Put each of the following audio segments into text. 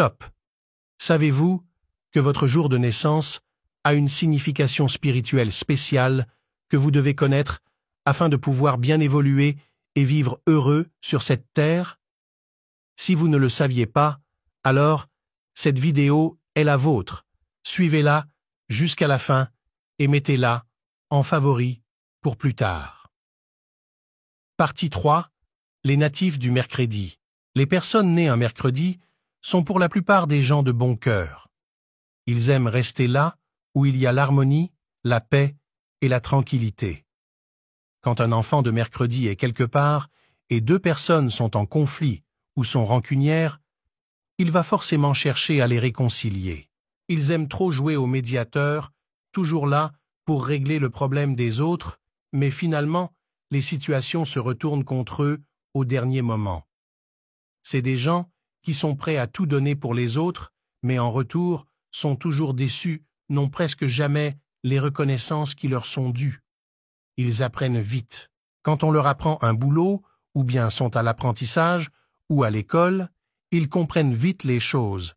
Top! Savez-vous que votre jour de naissance a une signification spirituelle spéciale que vous devez connaître afin de pouvoir bien évoluer et vivre heureux sur cette terre? Si vous ne le saviez pas, alors cette vidéo est la vôtre. Suivez-la jusqu'à la fin et mettez-la en favori pour plus tard. Partie 3. Les natifs du mercredi. Les personnes nées un mercredi sont pour la plupart des gens de bon cœur. Ils aiment rester là où il y a l'harmonie, la paix et la tranquillité. Quand un enfant de mercredi est quelque part et deux personnes sont en conflit ou sont rancunières, il va forcément chercher à les réconcilier. Ils aiment trop jouer au médiateur, toujours là pour régler le problème des autres, mais finalement, les situations se retournent contre eux au dernier moment. C'est des gens qui sont prêts à tout donner pour les autres, mais en retour sont toujours déçus, n'ont presque jamais les reconnaissances qui leur sont dues. Ils apprennent vite. Quand on leur apprend un boulot, ou bien sont à l'apprentissage, ou à l'école, ils comprennent vite les choses.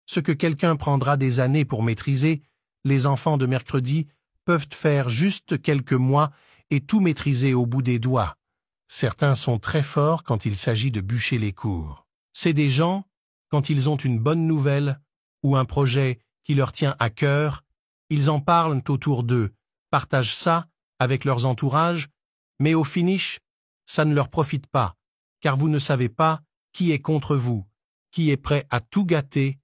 Ce que quelqu'un prendra des années pour maîtriser, les enfants de mercredi peuvent faire juste quelques mois et tout maîtriser au bout des doigts. Certains sont très forts quand il s'agit de bûcher les cours. C'est des gens, quand ils ont une bonne nouvelle ou un projet qui leur tient à cœur, ils en parlent autour d'eux, partagent ça avec leurs entourages, mais au finish, ça ne leur profite pas, car vous ne savez pas qui est contre vous, qui est prêt à tout gâter,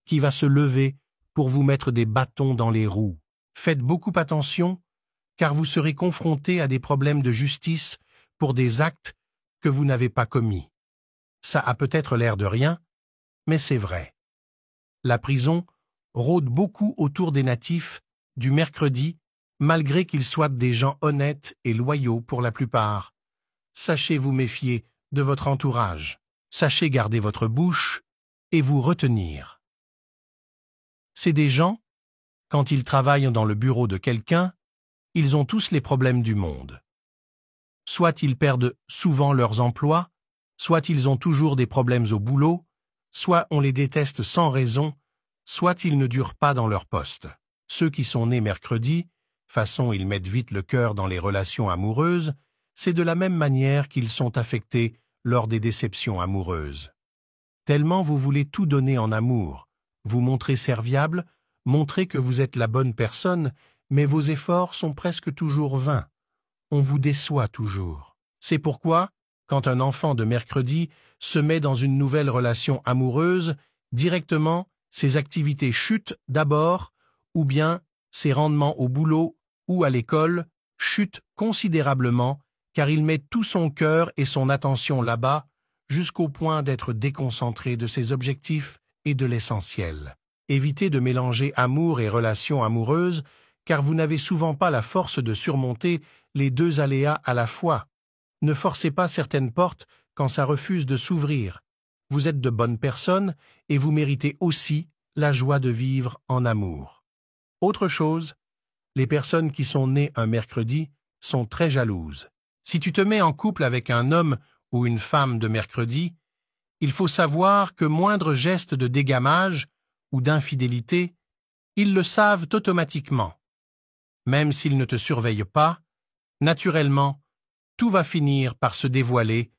qui va se lever pour vous mettre des bâtons dans les roues. Faites beaucoup attention, car vous serez confrontés à des problèmes de justice pour des actes que vous n'avez pas commis. Ça a peut-être l'air de rien, mais c'est vrai. La prison rôde beaucoup autour des natifs du mercredi, malgré qu'ils soient des gens honnêtes et loyaux pour la plupart. Sachez vous méfier de votre entourage. Sachez garder votre bouche et vous retenir. C'est des gens, quand ils travaillent dans le bureau de quelqu'un, ils ont tous les problèmes du monde. Soit ils perdent souvent leurs emplois, soit ils ont toujours des problèmes au boulot, soit on les déteste sans raison, soit ils ne durent pas dans leur poste. Ceux qui sont nés mercredi, façon ils mettent vite le cœur dans les relations amoureuses, c'est de la même manière qu'ils sont affectés lors des déceptions amoureuses. Tellement vous voulez tout donner en amour, vous montrer serviable, montrer que vous êtes la bonne personne, mais vos efforts sont presque toujours vains. On vous déçoit toujours. C'est pourquoi, quand un enfant de mercredi se met dans une nouvelle relation amoureuse, directement, ses activités chutent d'abord, ou bien ses rendements au boulot ou à l'école chutent considérablement, car il met tout son cœur et son attention là-bas, jusqu'au point d'être déconcentré de ses objectifs et de l'essentiel. Évitez de mélanger amour et relations amoureuses, car vous n'avez souvent pas la force de surmonter les deux aléas à la fois. Ne forcez pas certaines portes quand ça refuse de s'ouvrir. Vous êtes de bonnes personnes et vous méritez aussi la joie de vivre en amour. Autre chose, les personnes qui sont nées un mercredi sont très jalouses. Si tu te mets en couple avec un homme ou une femme de mercredi, il faut savoir que moindre geste de dégamage ou d'infidélité, ils le savent automatiquement. Même s'ils ne te surveillent pas, naturellement, tout va finir par se dévoiler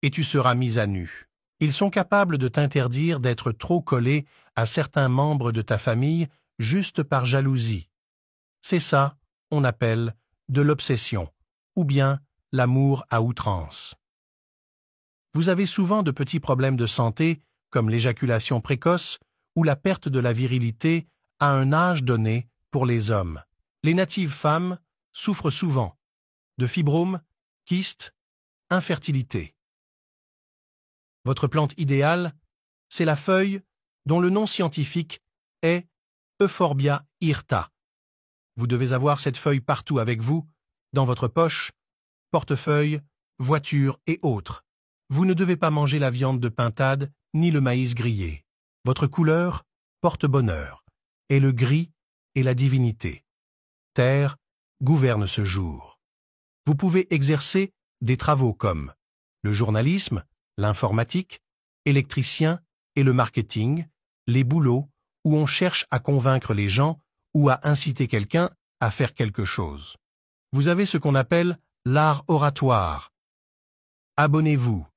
et tu seras mis à nu. Ils sont capables de t'interdire d'être trop collé à certains membres de ta famille juste par jalousie. C'est ça, on appelle de l'obsession, ou bien l'amour à outrance. Vous avez souvent de petits problèmes de santé, comme l'éjaculation précoce ou la perte de la virilité à un âge donné pour les hommes. Les natives femmes souffrent souvent de fibromes, kystes, infertilité. Votre plante idéale, c'est la feuille dont le nom scientifique est Euphorbia hirta. Vous devez avoir cette feuille partout avec vous, dans votre poche, portefeuille, voiture et autres. Vous ne devez pas manger la viande de pintade ni le maïs grillé. Votre couleur porte bonheur, et le gris est la divinité. Terre gouverne ce jour. Vous pouvez exercer des travaux comme le journalisme, l'informatique, électricien et le marketing, les boulots où on cherche à convaincre les gens ou à inciter quelqu'un à faire quelque chose. Vous avez ce qu'on appelle l'art oratoire. Abonnez-vous.